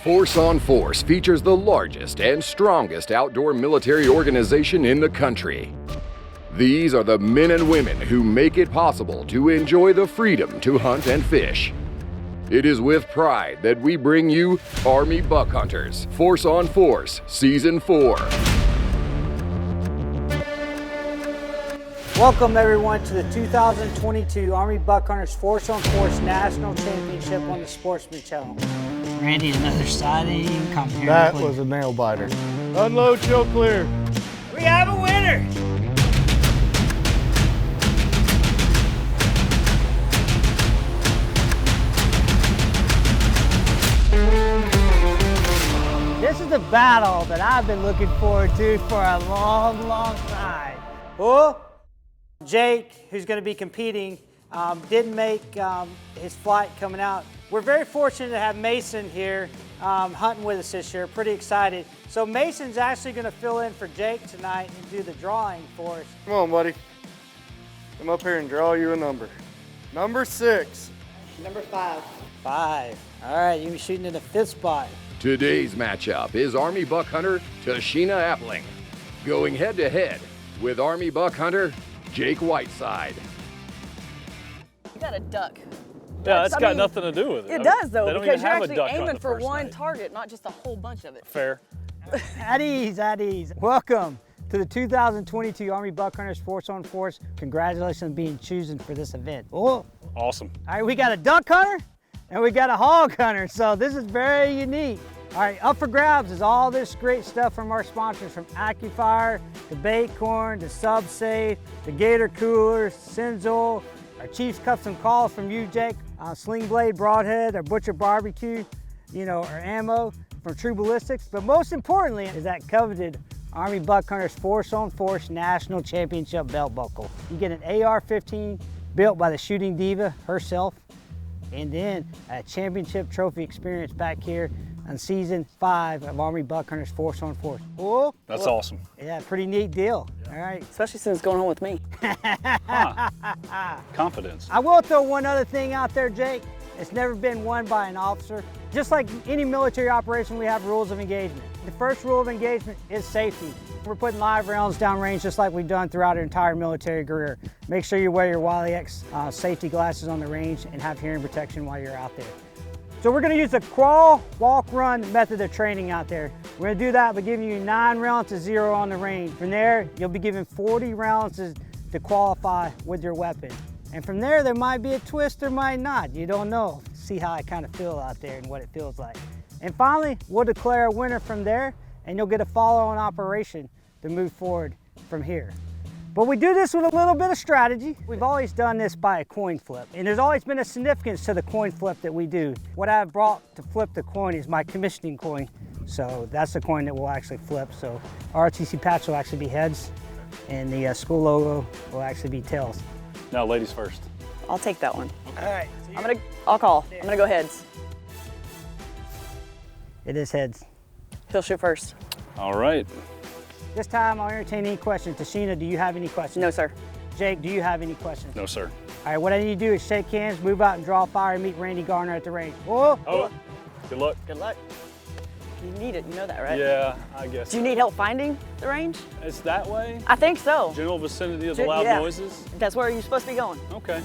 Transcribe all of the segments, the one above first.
Force on Force features the largest and strongest outdoor military organization in the country. These are the men and women who make it possible to enjoy the freedom to hunt and fish. It is with pride that we bring you Army Buck Hunters Force on Force Season 4. Welcome everyone to the 2022 Army Buck Hunters Force on Force National Championship on the Sportsman Channel. Randy, another sighting. That was a nail biter. Unload, show clear. We have a winner. This is the battle that I've been looking forward to for a long, long time. Oh, Jake, who's going to be competing, didn't make his flight coming out. We're very fortunate to have Mason here hunting with us this year. Pretty excited. So Mason's actually going to fill in for Jake tonight and do the drawing for us. Come on, buddy. Come up here and draw you a number. Number 6. Number 5. 5. All right, you're shooting in the 5th spot. Today's matchup is Army Buck Hunter Tashina Appling, going head-to-head with Army Buck Hunter Jake Whiteside. You got a duck. Yeah, that's got nothing to do with it. It does, though, They don't because even you're have a actually duck on aiming the for first one night. target, not just a whole bunch of it. Fair. At ease, at ease. Welcome to the 2022 Army Buck Hunters Force on Force. Congratulations on being chosen for this event. Oh. Awesome. All right, we got a duck hunter and we got a hog hunter, so this is very unique. All right, up for grabs is all this great stuff from our sponsors, from AccuFire, to Baitcorn, to SubSafe, to Gator Coolers, Sinzoil, our Chiefs Custom Calls from you, Jake, Sling Blade Broadhead, our Butcher Barbecue, you know, our ammo from True Ballistics, but most importantly is that coveted Army Buck Hunters Force on Force National Championship belt buckle. You get an AR-15 built by the Shooting Diva herself, and then a championship trophy experience back here on season 5 of Army Buck Hunters Force on Force. Oh, That's awesome. yeah, pretty neat deal. All right. Especially since it's going home with me. Confidence. I will throw one other thing out there, Jake. It's never been won by an officer. Just like any military operation, we have rules of engagement. The first rule of engagement is safety. We're putting live rounds downrange just like we've done throughout our entire military career. Make sure you wear your Wiley X safety glasses on the range and have hearing protection while you're out there. So we're gonna use the crawl, walk, run method of training out there. We're gonna do that by giving you 9 rounds to 0 on the range. From there, you'll be given 40 rounds to qualify with your weapon. And from there might be a twist, there might not. You don't know. See how I kind of feel out there and what it feels like. And finally, we'll declare a winner from there, and you'll get a follow-on operation to move forward from here. But we do this with a little bit of strategy. We've always done this by a coin flip, and there's always been a significance to the coin flip that we do. What I've brought to flip the coin is my commissioning coin. So that's the coin that we'll actually flip. So ROTC patch will actually be heads, and the school logo will actually be tails. Now, ladies first. I'll take that one. All right. So I'll call. I'm gonna go heads. it is heads. He'll shoot first. All right. This time I'll entertain any questions. Tashina, do you have any questions? No, sir. Jake, do you have any questions? No, sir. All right, what I need to do is shake hands, move out and draw fire, and meet Randy Garner at the range. Whoa. Oh, good luck. Good luck. You need it, you know that, right? Yeah, I guess. Do you need help finding the range? It's that way? I think so. General vicinity of the loud Yeah. noises? That's where you're supposed to be going. Okay.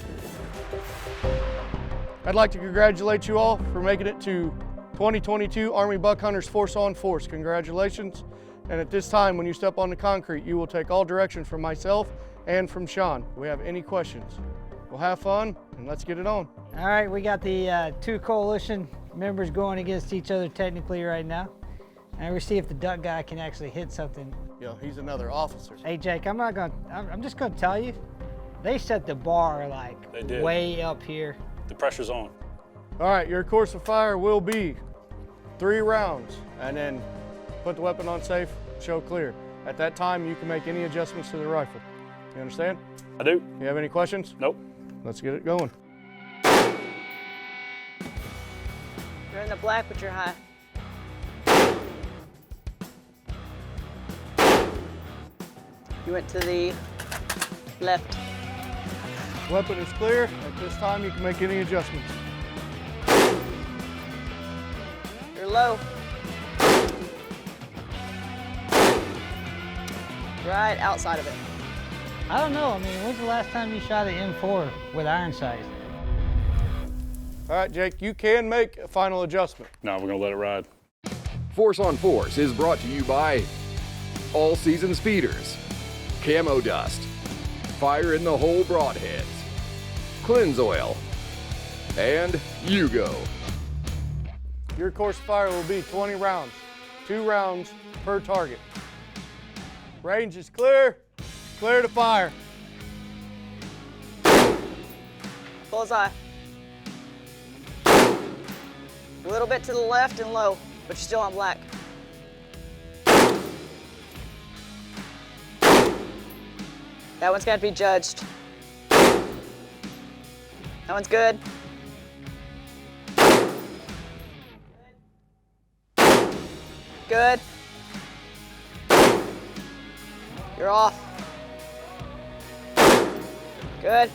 I'd like to congratulate you all for making it to 2022 Army Buck Hunters Force on Force. Congratulations. And at this time, when you step on the concrete, you will take all direction from myself and from Sean. If we have any questions, we'll have fun and let's get it on. All right, we got the 2 coalition members going against each other technically right now. And we'll see if the duck guy can actually hit something. You know, he's another officer. Hey Jake, I'm just gonna tell you, they set the bar like They did. way up here. The pressure's on. All right, your course of fire will be 3 rounds, and then put the weapon on safe, show clear. At that time, you can make any adjustments to the rifle. You understand? I do. You have any questions? Nope. Let's get it going. You're in the black, but you're high. You went to the left. Weapon is clear. At this time, you can make any adjustments. You're You're low. Right outside of it. I don't know. I mean, when's the last time you shot an M4 with iron sights? All right, Jake, you can make a final adjustment. No, we're gonna let it ride. Force on Force is brought to you by All Seasons Feeders, Camo Dust, Fire in the Hole Broadheads, Cleanse Oil, and Yugo. Your course of fire will be 20 rounds, 2 rounds per target. Range is clear, clear to fire. Bullseye. A little bit to the left and low, but you're still on black. That one's got to be judged. That one's good. Good. You're off. Good.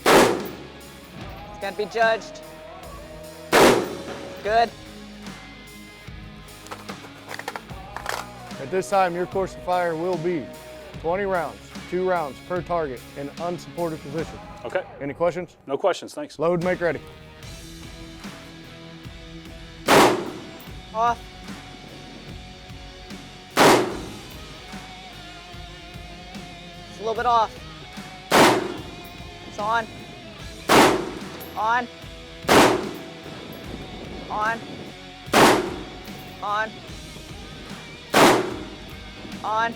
It's got to be judged. Good. At this time, your course of fire will be 20 rounds, 2 rounds per target in unsupported position. Okay. Any questions? No questions, thanks. Load, make ready. Off. It's a little bit off. It's on. On. On. On. On.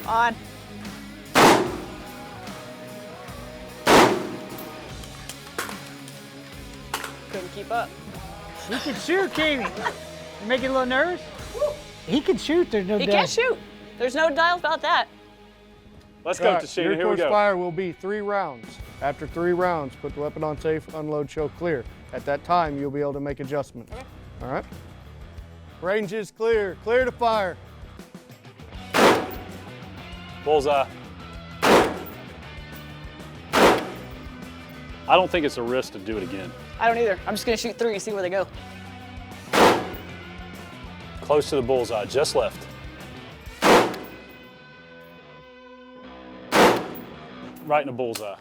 On. Couldn't keep up. He can shoot, Katie. You make you a little nervous? He can shoot, there's no He doubt. can't shoot. There's no doubt about that. Let's All go, right, Tashina. your Here we course go. fire will be 3 rounds. After 3 rounds, put the weapon on safe, unload, show clear. At that time, you'll be able to make adjustments. All right? Range is clear, clear to fire. Bullseye. I don't think it's a risk to do it again. I don't either. I'm just gonna shoot 3 and see where they go. Close to the bullseye, just left. Right in the bullseye.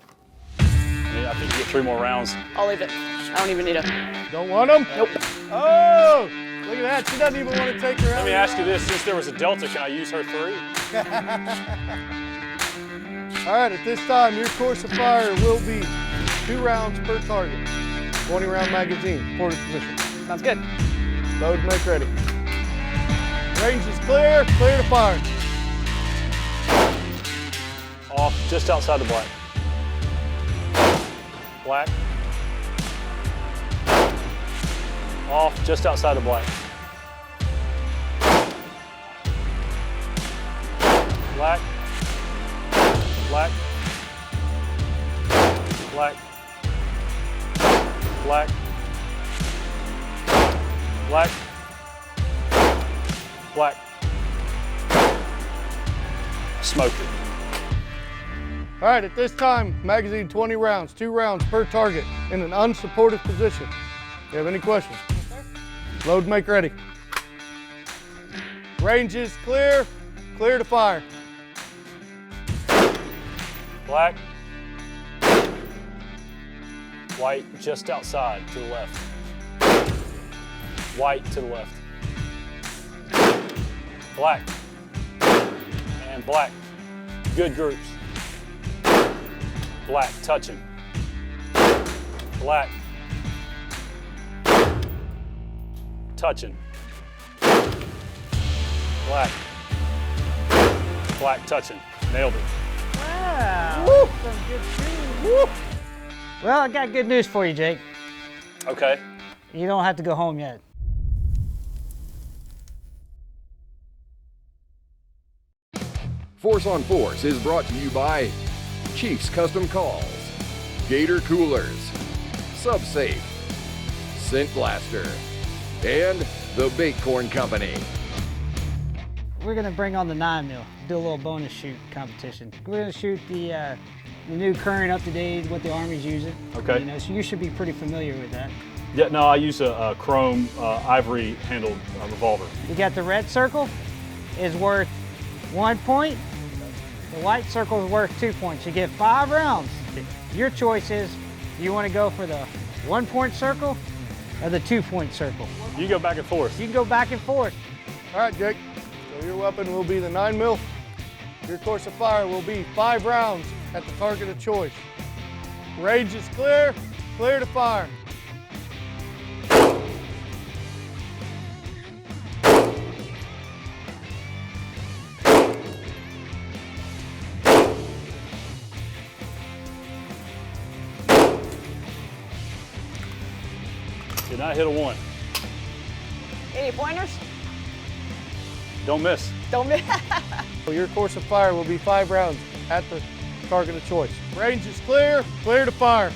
I think you get 3 more rounds. I'll leave it. I don't even need it. Don't want them? Nope. Oh, look at that. She doesn't even want to take her out. Let me ask you this, since there was a delta, can I use her 3? All right, at this time, your course of fire will be 2 rounds per target. 20 round magazine, supported position. Sounds good. Load, make ready. Range is clear, clear to fire. Off, just outside the black. Black. Off, just outside the black. Black. Black. Black. Black. Black. Black. Smoked it. All right, at this time, magazine 20 rounds, 2 rounds per target in an unsupported position. You have any questions? Load, make ready. Range is clear, clear to fire. Black. White just outside to the left. White to the left. Black. And black. Good groups. Black touching. Black. Touching. Black. Black touching. Nailed it. Wow, some good shooting. Woo. Well, I got good news for you, Jake. Okay. You don't have to go home yet. Force on Force is brought to you by Chiefs Custom Calls, Gator Coolers, SubSafe, Scent Blaster, and the Baitcorn Company. We're gonna bring on the 9mm, do a little bonus shoot competition. We're gonna shoot the the new current up-to-date, what the Army's using. Okay. You know, so you should be pretty familiar with that. Yeah, no, I use a chrome ivory handled revolver. You got the red circle is worth 1 point. The white circle is worth 2 points. You get 5 rounds. Your choice is, do you want to go for the 1 point circle or the 2 point circle? You go back and forth. You can go back and forth. All right, Jake. So your weapon will be the 9mm. Your course of fire will be 5 rounds at the target of choice. Range is clear. Clear to fire. Did not hit a 1. Any pointers? Don't miss. Don't miss. Your course of fire will be 5 rounds at the target of choice. Range is clear. Clear to fire.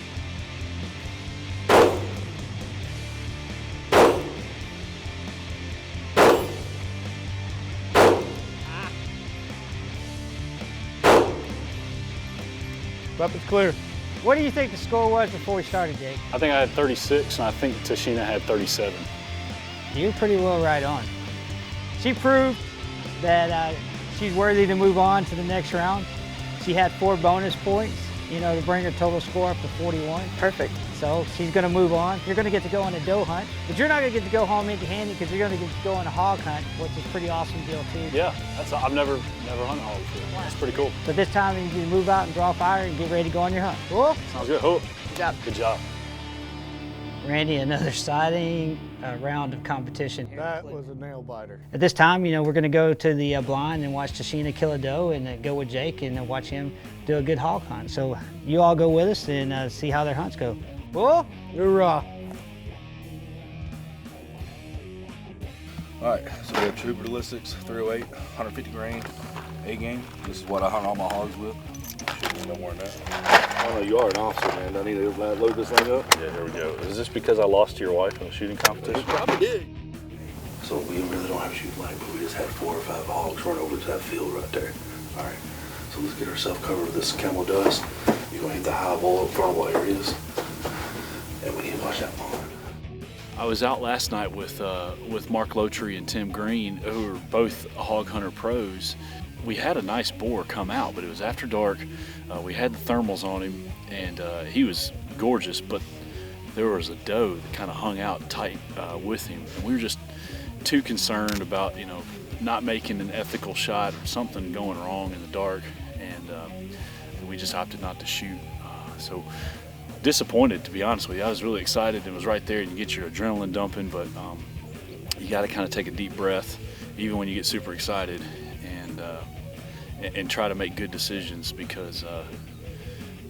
Weapon's clear. What do you think the score was before we started, Jake? I think I had 36, and I think Tashina had 37. You're pretty well right on. She proved that she's worthy to move on to the next round. She had 4 bonus points, you know, to bring her total score up to 41. Perfect. So she's going to move on. You're going to get to go on a doe hunt, but you're not going to get to go home empty-handed because you're going to get to go on a hog hunt, which is a pretty awesome deal too. Yeah, I've never hunted hogs before. That's pretty cool. But this time you can move out and draw fire and get ready to go on your hunt. Cool? Sounds good. Oh, Good job. good job. Randy, another exciting round of competition here. That was a nail biter. At this time, you know, we're going to go to the blind and watch Tashina kill a doe and go with Jake and watch him do a good hog hunt. So you all go with us and see how their hunts go. Cool? Hoorah. All right, so we have Trooper Ballistics 308, 150 grain, A-game. This is what I hunt all my hogs with. Shouldn't be no more than that. Oh no, you are an officer, man. Do I need to load this thing up? Yeah, here we go. Is this because I lost to your wife in a shooting competition? Probably did. So we really don't have a shooting light, but we just had 4 or 5 hogs run over to that field right there. All right, so let's get ourselves covered with this camel dust. You're gonna hit the high ball up front of what areas, and we need to watch that pond. I was out last night with Mark Lotry and Tim Green, who are both hog hunter pros. We had a nice boar come out, but it was after dark. We had the thermals on him, and he was gorgeous, but there was a doe that kind of hung out tight with him. And we were just too concerned about, you know, not making an ethical shot or something going wrong in the dark, and we just opted not to shoot. So disappointed, to be honest with you. I was really excited. It was right there, and you get your adrenaline dumping, but you got to kind of take a deep breath, even when you get super excited, and try to make good decisions, because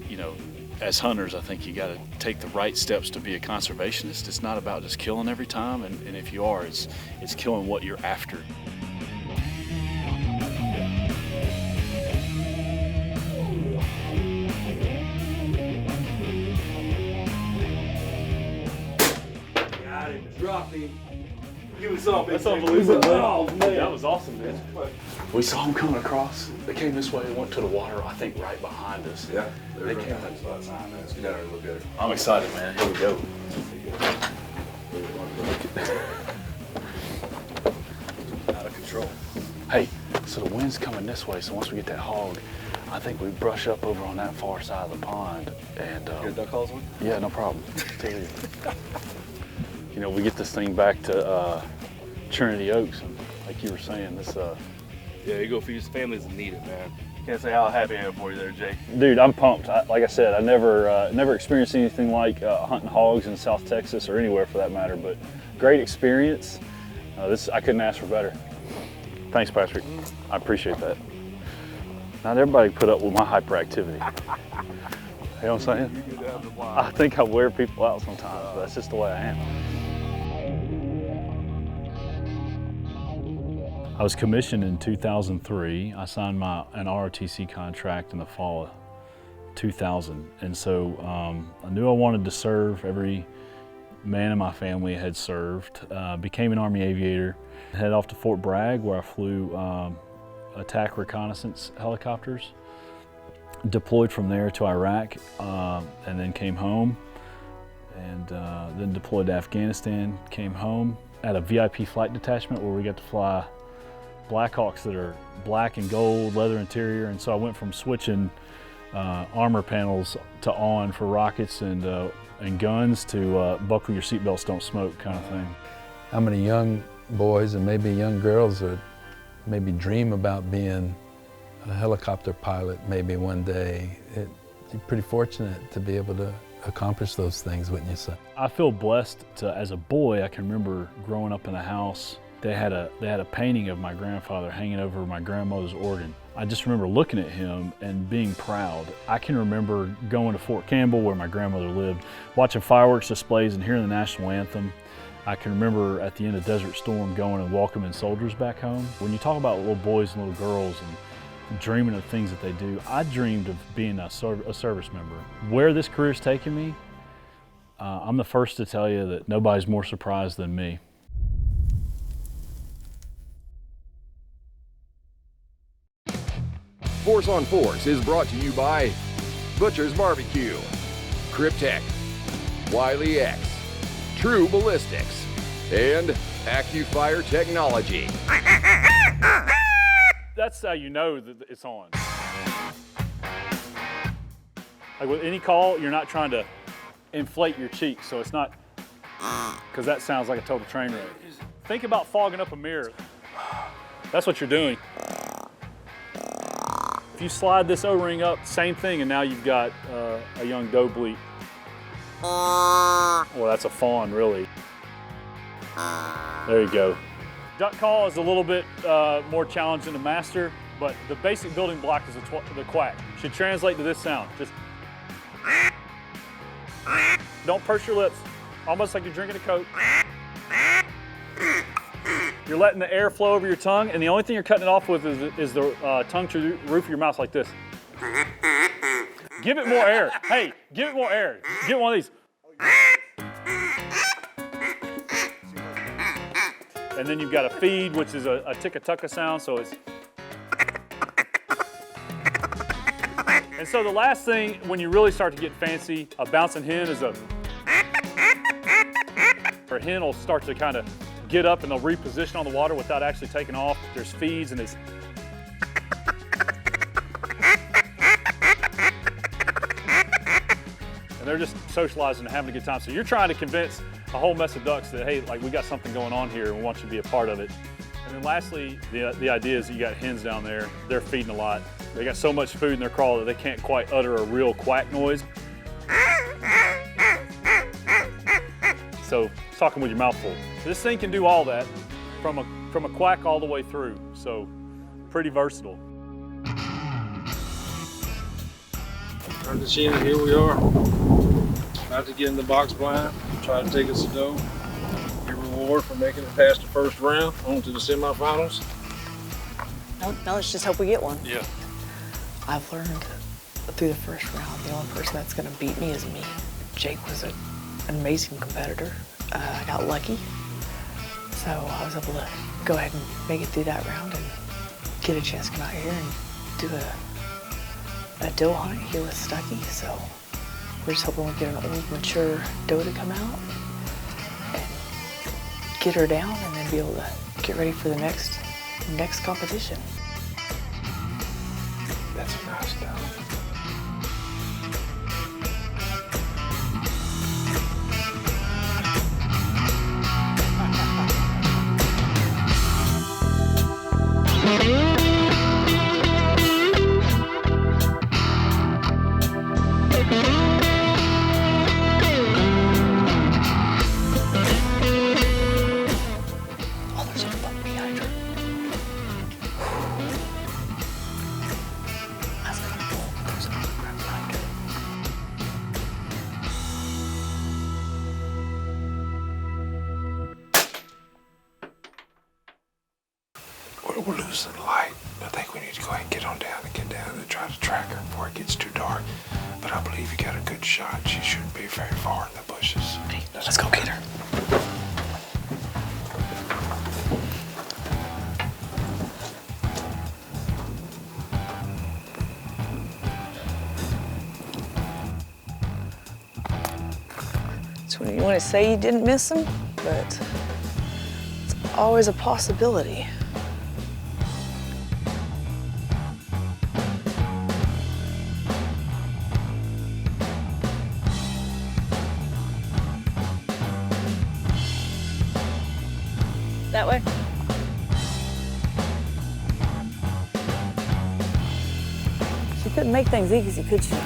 you know, as hunters, I think you got to take the right steps to be a conservationist. It's not about just killing every time, and if you are, it's killing what you're after. Drop me. Give me something. That's unbelievable. Oh, man. That was awesome, man. We saw them coming across. They came this way and went to the water, I think, right behind us. Yeah, They came. Let's get down there and look at it. I'm excited, man. Here we go. Out of control. Hey, so the wind's coming this way, so once we get that hog, I think we brush up over on that far side of the pond, and Your duck calls one? yeah, no problem. Tell you. You know, we get this thing back to Trinity Oaks, and like you were saying, this. Yeah, you go for your families that need it, man. Can't say how happy I am for you there, Jake. Dude, I'm pumped. Like I said, I never experienced anything like hunting hogs in South Texas or anywhere for that matter, but great experience. I couldn't ask for better. Thanks, Patrick. I appreciate that. Not everybody put up with my hyperactivity. You know what I'm saying? I think I wear people out sometimes, but that's just the way I am. I was commissioned in 2003. I signed an ROTC contract in the fall of 2000. And so I knew I wanted to serve. Every man in my family had served. Became an Army aviator. Headed off to Fort Bragg, where I flew attack reconnaissance helicopters. Deployed from there to Iraq, and then came home, and then deployed to Afghanistan, came home at a VIP flight detachment where we got to fly Blackhawks that are black and gold, leather interior, and so I went from switching armor panels to on for rockets and guns to buckle your seatbelts, don't smoke kind of thing. How many young boys and maybe young girls that maybe dream about being a helicopter pilot maybe one day? You're pretty fortunate to be able to accomplish those things, wouldn't you say? I feel blessed to, as a boy, I can remember growing up in a house. They had a painting of my grandfather hanging over my grandmother's organ. I just remember looking at him and being proud. I can remember going to Fort Campbell where my grandmother lived, watching fireworks displays and hearing the national anthem. I can remember at the end of Desert Storm going and welcoming soldiers back home. When you talk about little boys and little girls and dreaming of things that they do, I dreamed of being a service member. Where this career's taken me, I'm the first to tell you that nobody's more surprised than me. Force on Force is brought to you by Butcher's Barbecue, Cryptek, Wiley X, True Ballistics, and AccuFire Technology. That's how you know that it's on. Like with any call, you're not trying to inflate your cheeks, so it's not, because that sounds like a total train wreck. Think about fogging up a mirror. That's what you're doing. If you slide this O-ring up, same thing, and now you've got a young doe bleat. Well, that's a fawn, really. There you go. Duck call is a little bit more challenging to master, but the basic building block is the quack. Should translate to this sound. Just don't purse your lips, almost like you're drinking a Coke. You're letting the air flow over your tongue, and the only thing you're cutting it off with is the tongue to the roof of your mouth like this. Give it more air. Hey, give it more air. Get one of these. And then you've got a feed, which is a ticka-tucka sound, so it's. And so the last thing, when you really start to get fancy, a bouncing hen is a hen will start to kind of get up and they'll reposition on the water without actually taking off. There's feeds and it's. And they're just socializing and having a good time. So you're trying to convince a whole mess of ducks that, hey, like we got something going on here and we want you to be a part of it. And then lastly, the idea is that you got hens down there, they're feeding a lot. They got so much food in their crawl that they can't quite utter a real quack noise. So it's talking with your mouth full. This thing can do all that from a quack all the way through. So pretty versatile. Turn the chin, here we are. About to get in the box blind, try to take us to doe. Your reward for making it past the first round, on to the semifinals. No, let's just hope we get one. Yeah. I've learned through the first round, the only person that's gonna beat me is me. Jake was an amazing competitor. I got lucky, so I was able to go ahead and make it through that round and get a chance to come out here and do a doe hunt here with Stucky. So we're just hoping we get an old, mature doe to come out and get her down and then be able to get ready for the next competition. That's a nice doe. Oh, there's a buck behind her. I was like, oh, there's a buck right behind her. We're losing light. I think we need to go ahead and get down and try to track her before it gets too dark. But I believe you got a good shot. She shouldn't be very far in the bushes. Hey, let's go get her. So you want to say you didn't miss them, but it's always a possibility. That way? She couldn't make things easy, could she?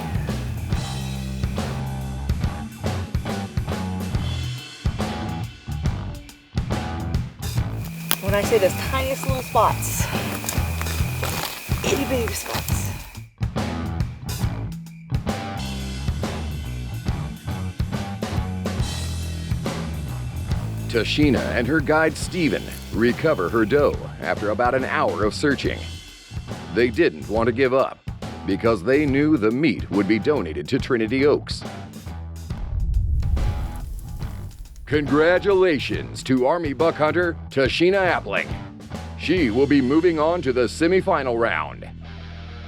When I say those tiniest little spots, itty bitty spots. Tashina and her guide Steven recover her doe after about an hour of searching. They didn't want to give up because they knew the meat would be donated to Trinity Oaks. Congratulations to Army buck hunter Tashina Appling. She will be moving on to the semifinal round.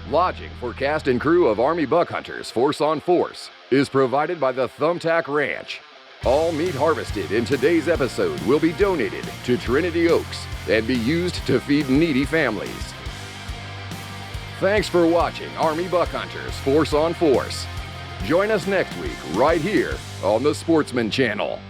Lodging for cast and crew of Army buck hunters Force on Force is provided by the Thumbtack Ranch. All meat harvested in today's episode will be donated to Trinity Oaks and be used to feed needy families. Thanks for watching Army Buck Hunters Force on Force. Join us next week right here on the Sportsman Channel.